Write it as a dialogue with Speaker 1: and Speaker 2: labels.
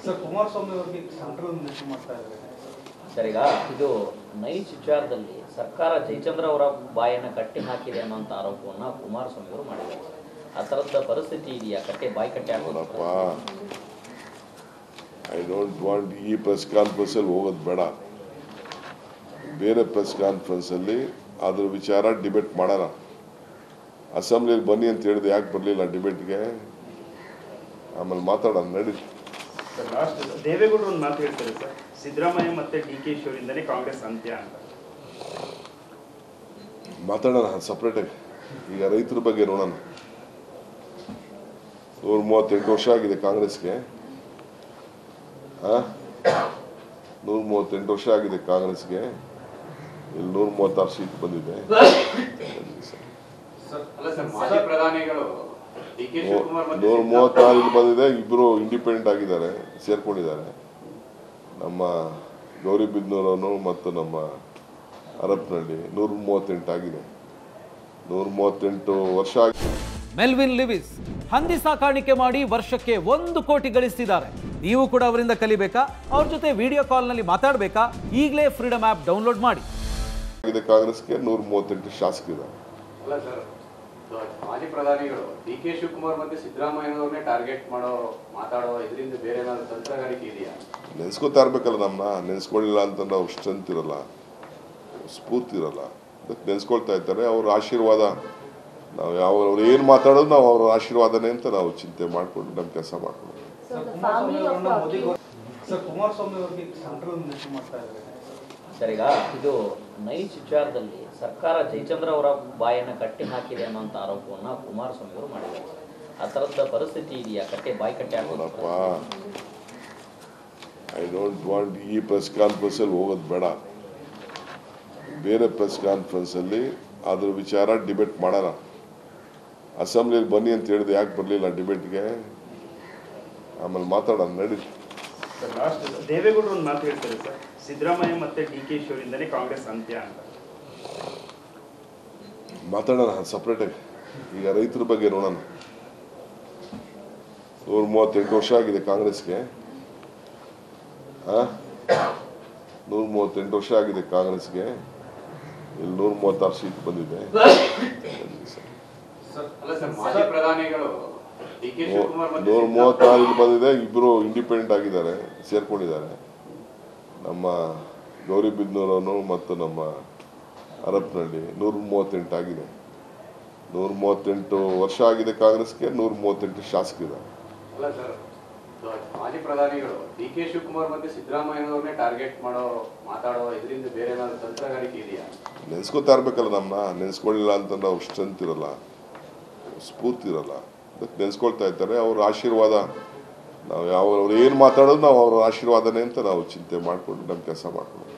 Speaker 1: Sir Kumaraswamy ಅವರಿಗೆ central minister ಮಾಡ್ತಾ ಇದ್ದಾರೆ
Speaker 2: ಸರ್. ಈಗ ಇದು ನೈಸ್ ವಿಚಾರದಲ್ಲಿ ಸರ್ಕಾರ ಜಯಚಂದ್ರ ಅವರ ಬಾಯನ್ನು ಕಟ್ಟಿ ಹಾಕಿದೆ ಅನ್ನೋಂಥ ಆರೋಪವನ್ನು ಕುಮಾರಸ್ವಾಮಿ ಅವರು ಮಾಡಿದ್ದಾರೆ. ಆ ಥರದ ಪರಿಸ್ಥಿತಿ ಇದೆಯಾ? ಬಾಯಿ ಕಟ್ಟಿ
Speaker 3: ನೋಡಪ್ಪ, ಐ ಡೋಂಟ್ ವಾಂಟ್ ಈ ಪ್ರೆಸ್ ಕಾನ್ಫರೆನ್ಸಲ್ಲಿ ಹೋಗೋದು ಬೇಡ. ಬೇರೆ ಪ್ರೆಸ್ ಕಾನ್ಫರೆನ್ಸಲ್ಲಿ ಅದ್ರ ವಿಚಾರ ಡಿಬೇಟ್ ಮಾಡೋಣ. ಅಸೆಂಬ್ಲಿಯಲ್ಲಿ ಬನ್ನಿ ಅಂತ ಹೇಳಿದೆ, ಯಾಕೆ ಬರಲಿಲ್ಲ ಡಿಬೇಟ್ಗೆ? ಆಮೇಲೆ ಮಾತಾಡೋಣ, ನಡಿ.
Speaker 4: ದೇವೇಗೌಡರು ಒಂದು ಮಾತು ಹೇಳ್ತಾರೆ ಸರ್, ಸಿದ್ದರಾಮಯ್ಯ ಮತ್ತೆ DK ಅವರಿಂದಲೇ ಕಾಂಗ್ರೆಸ್ ಅಂತ್ಯ ಅಂತ.
Speaker 3: ಮಾತಾಡೋಣ ಸಪ್ರೇಟಾಗಿ. ಈಗ ರೈತರ ಬಗ್ಗೆ ನೋಡೋಣ. 138 ವರ್ಷ ಆಗಿದೆ ಕಾಂಗ್ರೆಸ್ಗೆ. 138 ವರ್ಷ ಆಗಿದೆ ಕಾಂಗ್ರೆಸ್ಗೆ. ಇಲ್ಲಿ 136 ಸೀಟ್ ಬಂದಿದೆ. 136 ಬಂದಿದೆ. ಇಬ್ರು ಇಂಡಿಪೆಂಡೆಂಟ್ ಆಗಿದ್ದಾರೆ, ಸೇರ್ಕೊಂಡಿದ್ದಾರೆ. ನಮ್ಮ ಗೌರಿಬಿದನೂರವನು ಮತ್ತು ನಮ್ಮ ಹರಪನಹಳ್ಳಿ 138 ಆಗಿದೆ. 138 ವರ್ಷ ಆಗಿದೆ.
Speaker 5: ಮೆಲ್ವಿನ್ ಲಿವಿಸ್ ಹಂದಿ ಸಾಕಾಣಿಕೆ ಮಾಡಿ ವರ್ಷಕ್ಕೆ 1 ಕೋಟಿ ಗಳಿಸ್ತಿದ್ದಾರೆ. ನೀವು ಕೂಡ ಅವರಿಂದ ಕಲಿಬೇಕಾ? ಅವ್ರ ಜೊತೆ ವಿಡಿಯೋ ಕಾಲ್ನಲ್ಲಿ ಮಾತಾಡಬೇಕಾ? ಈಗಲೇ ಫ್ರೀಡಮ್ ಆ್ಯಪ್ ಡೌನ್ಲೋಡ್ ಮಾಡಿ.
Speaker 3: ಕಾಂಗ್ರೆಸ್ಗೆ 138 ಶಾಸಕರಿದ್ದಾರೆ.
Speaker 6: ಅಲ್ಲ ಸರ್, ಮಾಜಿ ಪ್ರಧಾನಿಗಳು DK ಶಿವಕುಮಾರ್ ಮತ್ತೆ ಸಿದ್ದರಾಮಯ್ಯನವ್ರನ್ನೇ ಟಾರ್ಗೆಟ್ ಮಾತಾಡೋ ಇದರಿಂದ ಬೇರೆ ಏನಾದ್ರು ತಂತ್ರಗಾರಿಕೆ ಇದೆಯಾ?
Speaker 3: ನೆನೆಸ್ಕೋತಾ ಇರ್ಬೇಕಲ್ಲ. ನಮ್ಮನ್ನ ನೆನೆಸ್ಕೊಳ್ಳಿಲ್ಲ ಅಂತಂದ್ರೆ ಅವ್ರು ಸ್ಟ್ರೆಂತ್ ಇರಲ್ಲ, ಸ್ಫೂರ್ತಿ ಇರಲ್ಲ. ಅದಕ್ಕೆ ನೆನೆಸ್ಕೊಳ್ತಾ ಇರ್ತಾರೆ. ಅವ್ರ ಆಶೀರ್ವಾದ ನಾವು ಅವ್ರು ಏನು ಮಾತಾಡೋದು ನಾವು ಅವ್ರ ಆಶೀರ್ವಾದನೇ ಅಂತ ನಾವು ಚಿಂತೆ ಮಾಡಿಕೊಂಡು ನಮ್ಮ ಕೆಲಸ ಮಾಡ್ಕೊಂಡು.
Speaker 1: ಸರ್ ಕುಮಾರಸ್ವಾಮಿ ಅವರಿಗೆ ಸೆಂಟ್ರಲ್ ಮಿನಿಸ್ಟರ್ ಮಾಡ್ತಾ ಇದ್ದಾರೆ
Speaker 2: ಸರ್. ಈಗ ಇದು ನೈಸ್ ವಿಚಾರದಲ್ಲಿ ಸರ್ಕಾರ ಜಯಚಂದ್ರ ಅವರ ಬಾಯನ್ನು ಕಟ್ಟಿ ಹಾಕಿದೆ ಅನ್ನೋಂಥ ಆರೋಪವನ್ನು ಕುಮಾರಸ್ವಾಮಿ ಅವರು ಮಾಡಿದ್ದಾರೆ. ಆ ಥರದ ಪರಿಸ್ಥಿತಿ ಇದೆಯಾ? ಬಾಯಿ ಕಟ್ಟಿ
Speaker 3: ನೋಡಪ್ಪ, ಐ ಡೋಂಟ್ ವಾಂಟ್ ಈ ಪ್ರೆಸ್ ಕಾನ್ಫರೆನ್ಸಲ್ಲಿ ಹೋಗೋದು ಬೇಡ. ಬೇರೆ ಪ್ರೆಸ್ ಕಾನ್ಫರೆನ್ಸಲ್ಲಿ ಅದ್ರ ವಿಚಾರ ಡಿಬೇಟ್ ಮಾಡೋಣ. ಅಸೆಂಬ್ಲಿಯಲ್ಲಿ ಬನ್ನಿ ಅಂತ ಹೇಳಿದೆ, ಯಾಕೆ ಬರಲಿಲ್ಲ ಡಿಬೇಟ್ಗೆ? ಆಮೇಲೆ ಮಾತಾಡೋಣ, ನಡಿ.
Speaker 4: ದೇವೇಗೌಡರು ಒಂದು ಮಾತು ಹೇಳ್ತಾರೆ ಸರ್, ಸಿದ್ದರಾಮಯ್ಯ ಮತ್ತೆ DK ಅವರಿಂದಲೇ ಕಾಂಗ್ರೆಸ್ ಅಂತ್ಯ ಅಂತ.
Speaker 3: ಮಾತಾಡೋಣ ಸಪ್ರೇಟಾಗಿ. ಈಗ ರೈತರ ಬಗ್ಗೆ ನೋಡೋಣ. 138 ವರ್ಷ ಆಗಿದೆ ಕಾಂಗ್ರೆಸ್ಗೆ. 138 ವರ್ಷ ಆಗಿದೆ ಕಾಂಗ್ರೆಸ್ಗೆ. ಇಲ್ಲಿ 136 ಸೀಟ್ ಬಂದಿದೆ.
Speaker 6: ಅಲ್ಲ ಸರ್, ಮಾಜಿ ಪ್ರಧಾನಿಗಳು DK ಶಿವಕುಮಾರ್ ಮತ್ತೆ
Speaker 3: 136 ಬಂದಿದೆ. ಇಬ್ರು ಇಂಡಿಪೆಂಡೆಂಟ್ ಆಗಿದ್ದಾರೆ, ಸೇರ್ಕೊಂಡಿದ್ದಾರೆ. ನಮ್ಮ ಗೌರಿಬಿದನೂರವನು ಮತ್ತು ನಮ್ಮ ಹರಪನಹಳ್ಳಿ 138 ಆಗಿದೆ. 138 ವರ್ಷ ಆಗಿದೆ ಕಾಂಗ್ರೆಸ್ಗೆ. 138 ಶಾಸಕರಿದ್ದಾರೆ.
Speaker 6: ಅಲ್ಲ ಸರ್, ಮಾಜಿ ಪ್ರಧಾನಿಗಳು DK ಶಿವಕುಮಾರ್ ಮತ್ತೆ ಸಿದ್ದರಾಮಯ್ಯನವ್ರನ್ನೇ ಟಾರ್ಗೆಟ್ ಮಾತಾಡೋ ಇದರಿಂದ ಬೇರೆ ಏನಾದ್ರು ತಂತ್ರಗಾರಿಕೆ ಇದೆಯಾ?
Speaker 3: ನೆನೆಸ್ಕೋತಾ ಇರ್ಬೇಕಲ್ಲ. ನಮ್ಮನ್ನ ನೆನೆಸ್ಕೊಳ್ಳಿಲ್ಲ ಅಂತಂದ್ರೆ ಅವ್ರು ಸ್ಟ್ರೆಂತ್ ಇರಲ್ಲ, ಸ್ಫೂರ್ತಿ ಇರಲ್ಲ. ಅದಕ್ಕೆ ನೆನೆಸ್ಕೊಳ್ತಾ ಇರ್ತಾರೆ. ಅವ್ರ ಆಶೀರ್ವಾದ ನಾವು ಅವ್ರು ಏನು ಮಾತಾಡೋದು ನಾವು ಅವ್ರ ಆಶೀರ್ವಾದನೇ ಅಂತ ನಾವು ಚಿಂತೆ ಮಾಡಿಕೊಂಡು ನಮ್ಮ ಕೆಲಸ ಮಾಡ್ಕೊಂಡು.